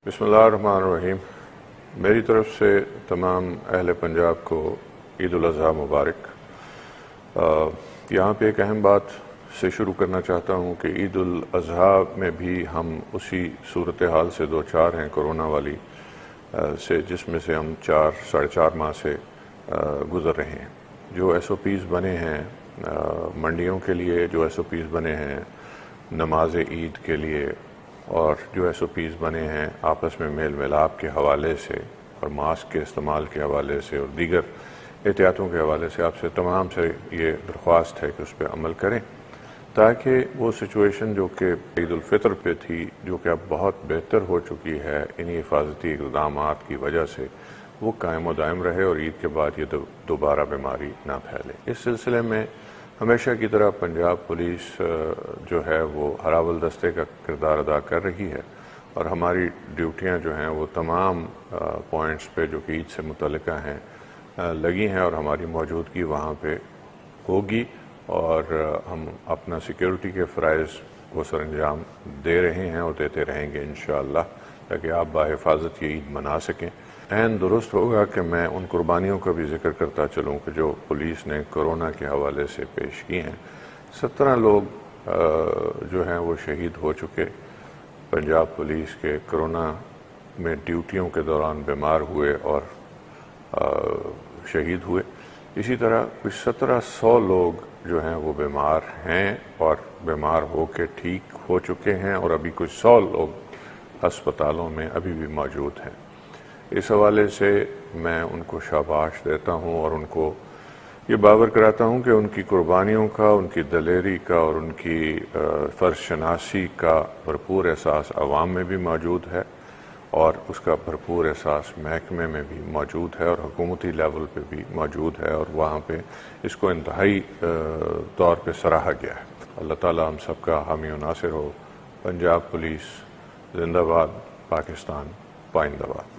بسم اللہ الرحمن الرحیم۔ میری طرف سے تمام اہل پنجاب کو عید الاضحیٰ مبارک۔ یہاں پہ ایک اہم بات سے شروع کرنا چاہتا ہوں کہ عید الاضحیٰ میں بھی ہم اسی صورتحال سے دوچار ہیں کرونا والی سے، جس میں سے ہم 4.5 ماہ سے گزر رہے ہیں۔ جو ایس او پیز بنے ہیں منڈیوں کے لیے، جو ایس او پیز بنے ہیں نماز عید کے لیے، اور جو ایس او پیز بنے ہیں آپس میں میل ملاپ کے حوالے سے اور ماسک کے استعمال کے حوالے سے اور دیگر احتیاطوں کے حوالے سے، آپ سے تمام سے یہ درخواست ہے کہ اس پہ عمل کریں، تاکہ وہ سچویشن جو کہ عید الفطر پہ تھی، جو کہ اب بہت بہتر ہو چکی ہے انہی حفاظتی اقدامات کی وجہ سے، وہ قائم و دائم رہے اور عید کے بعد یہ دوبارہ بیماری نہ پھیلے۔ اس سلسلے میں ہمیشہ کی طرح پنجاب پولیس جو ہے وہ ہراول دستے کا کردار ادا کر رہی ہے، اور ہماری ڈیوٹیاں جو ہیں وہ تمام پوائنٹس پہ جو کہ عید سے متعلقہ ہیں لگی ہیں، اور ہماری موجودگی وہاں پہ ہوگی، اور ہم اپنا سیکیورٹی کے فرائض کو سر انجام دے رہے ہیں اور دیتے رہیں گے انشاءاللہ، تاکہ آپ باحفاظت یہ عید منا سکیں۔ عین درست ہوگا کہ میں ان قربانیوں کا بھی ذکر کرتا چلوں کہ جو پولیس نے کرونا کے حوالے سے پیش کی ہیں۔ 17 لوگ جو ہیں وہ شہید ہو چکے پنجاب پولیس کے، کرونا میں ڈیوٹیوں کے دوران بیمار ہوئے اور شہید ہوئے۔ اسی طرح کچھ 1700 لوگ جو ہیں وہ بیمار ہیں اور بیمار ہو کے ٹھیک ہو چکے ہیں، اور ابھی کچھ 100 لوگ ہسپتالوں میں ابھی بھی موجود ہیں۔ اس حوالے سے میں ان کو شاباش دیتا ہوں اور ان کو یہ باور کراتا ہوں کہ ان کی قربانیوں کا، ان کی دلیری کا اور ان کی فرض شناسی کا بھرپور احساس عوام میں بھی موجود ہے، اور اس کا بھرپور احساس محکمے میں بھی موجود ہے اور حکومتی لیول پہ بھی موجود ہے، اور وہاں پہ اس کو انتہائی طور پہ سراہا گیا ہے۔ اللہ تعالیٰ ہم سب کا حامی و ناصر ہو۔ پنجاب پولیس زندہ باد، پاکستان پائندہ باد۔